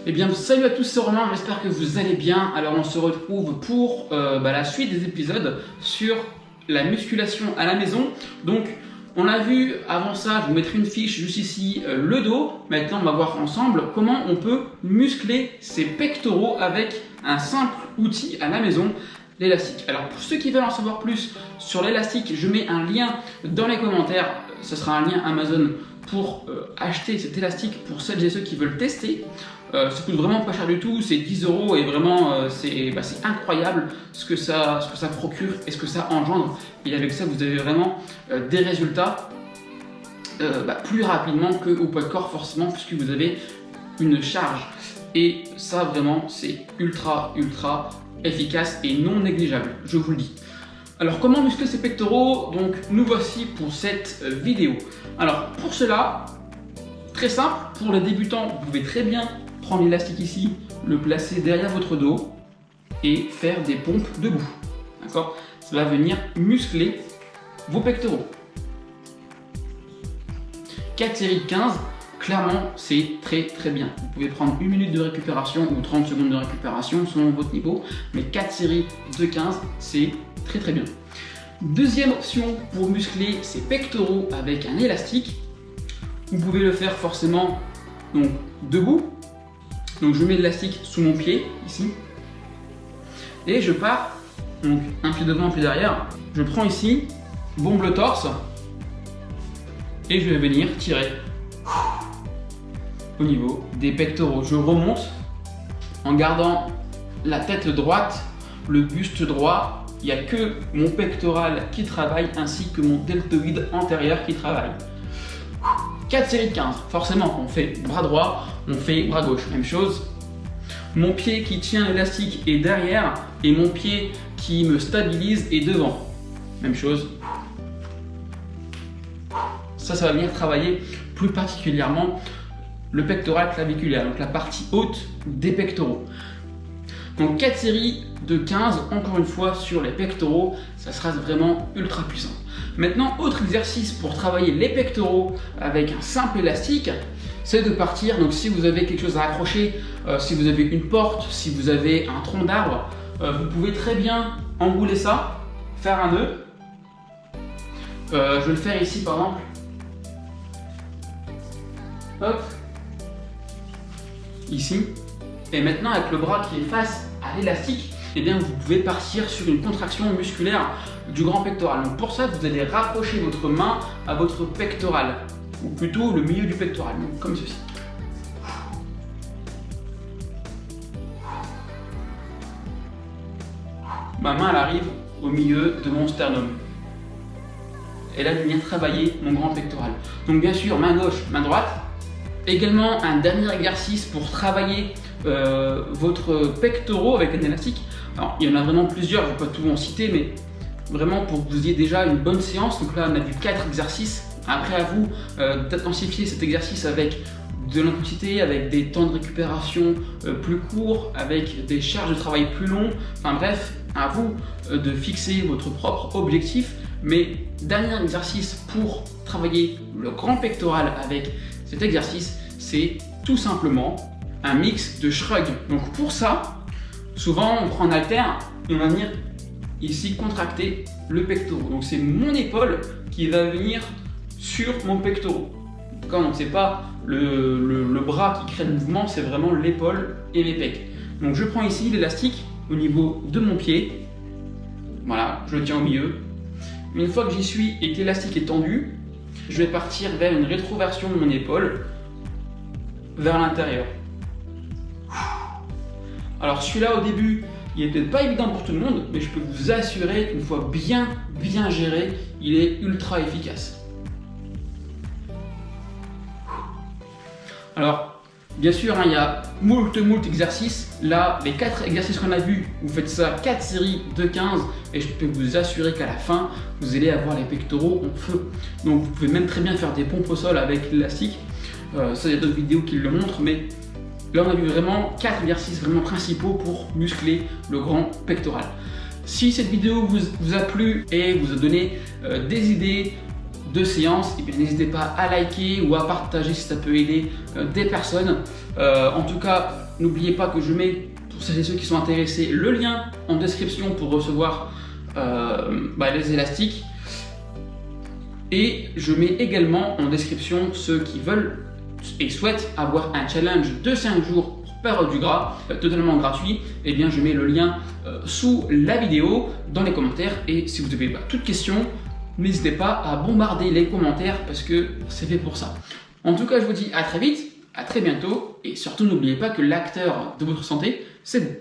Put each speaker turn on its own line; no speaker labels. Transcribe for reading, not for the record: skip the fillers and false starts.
Eh bien, salut à tous, c'est Romain, j'espère que vous allez bien. Alors, on se retrouve pour la suite des épisodes sur la musculation à la maison. Donc, on a vu avant ça, je vous mettrai une fiche juste ici, le dos. Maintenant, on va voir ensemble comment on peut muscler ses pectoraux avec un simple outil à la maison, l'élastique. Alors, pour ceux qui veulent en savoir plus sur l'élastique, je mets un lien dans les commentaires. Ce sera un lien Amazon pour acheter cet élastique pour celles et ceux qui veulent tester. Ça coûte vraiment pas cher du tout, c'est 10 € et vraiment c'est incroyable ce que ça procure et ce que ça engendre. Et avec ça, vous avez vraiment des résultats plus rapidement qu'au poids de corps forcément, puisque vous avez une charge. Et ça vraiment, c'est ultra efficace et non négligeable, je vous le dis. Alors comment muscler ses pectoraux? Donc nous voici pour cette vidéo. Alors pour cela, très simple, pour les débutants, vous pouvez très bien prendre l'élastique ici, le placer derrière votre dos et faire des pompes debout. D'accord? Ça va venir muscler vos pectoraux. 4 séries de 15, clairement c'est très bien. Vous pouvez prendre 1 minute de récupération ou 30 secondes de récupération selon votre niveau, mais 4 séries de 15, c'est très bien. Deuxième option pour muscler ses pectoraux avec un élastique, vous pouvez le faire forcément donc debout. Donc je mets l'élastique sous mon pied ici et je pars donc un pied devant, un pied derrière. Je prends ici, bombe le torse et je vais venir tirer au niveau des pectoraux. Je remonte en gardant la tête droite, le buste droit. Il n'y a que mon pectoral qui travaille ainsi que mon deltoïde antérieur qui travaille. 4 séries de 15, forcément on fait bras droit, on fait bras gauche, même chose. Mon pied qui tient l'élastique est derrière et mon pied qui me stabilise est devant, même chose. Ça va venir travailler plus particulièrement le pectoral claviculaire, donc la partie haute des pectoraux. Donc 4 séries de 15, encore une fois sur les pectoraux, ça sera vraiment ultra puissant. Maintenant, autre exercice pour travailler les pectoraux avec un simple élastique, c'est de partir, donc si vous avez quelque chose à accrocher, si vous avez une porte, si vous avez un tronc d'arbre, vous pouvez très bien embouler ça, faire un nœud. Je vais le faire ici par exemple. Hop. Ici. Et maintenant avec le bras qui est face à l'élastique, eh bien vous pouvez partir sur une contraction musculaire du grand pectoral. Donc pour ça, vous allez rapprocher votre main à votre pectoral, ou plutôt le milieu du pectoral, donc comme ceci. Ma main elle arrive au milieu de mon sternum. Et là, je viens travailler mon grand pectoral. Donc bien sûr, main gauche, main droite. Également un dernier exercice pour travailler votre pectoraux avec un élastique. Alors il y en a vraiment plusieurs, je ne vais pas tout en citer, mais vraiment pour que vous ayez déjà une bonne séance. Donc là on a vu 4 exercices. Après à vous d'intensifier cet exercice avec de l'intensité, avec des temps de récupération plus courts, avec des charges de travail plus longues. Enfin bref, à vous de fixer votre propre objectif. Mais dernier exercice pour travailler le grand pectoral avec cet exercice, c'est tout simplement un mix de shrug. Donc pour ça, souvent on prend un haltère et on va venir ici contracter le pectoral. Donc c'est mon épaule qui va venir sur mon pectoral. Donc c'est pas le bras qui crée le mouvement, c'est vraiment l'épaule et mes pecs. Donc je prends ici l'élastique au niveau de mon pied. Voilà, je le tiens au milieu. Une fois que j'y suis et que l'élastique est tendu, je vais partir vers une rétroversion de mon épaule vers l'intérieur. Alors celui-là au début, il n'est peut-être pas évident pour tout le monde, mais je peux vous assurer qu'une fois bien géré, il est ultra efficace. Alors, bien sûr, il y a moult exercices. Là, les 4 exercices qu'on a vus, vous faites ça 4 séries de 15 et je peux vous assurer qu'à la fin, vous allez avoir les pectoraux en feu. Donc, vous pouvez même très bien faire des pompes au sol avec l'élastique. Ça, il y a d'autres vidéos qui le montrent, mais là, on a vu vraiment 4 exercices vraiment principaux pour muscler le grand pectoral. Si cette vidéo vous a plu et vous a donné des idées, de séance, et bien n'hésitez pas à liker ou à partager si ça peut aider des personnes. En tout cas, n'oubliez pas que je mets, pour celles et ceux qui sont intéressés, le lien en description pour recevoir les élastiques. Et je mets également en description ceux qui veulent et souhaitent avoir un challenge de 5 jours pour perdre du gras, totalement gratuit. Et bien je mets le lien sous la vidéo, dans les commentaires. Et si vous avez toute question, n'hésitez pas à bombarder les commentaires parce que c'est fait pour ça. En tout cas, je vous dis à très vite, à très bientôt. Et surtout, n'oubliez pas que l'acteur de votre santé, c'est vous.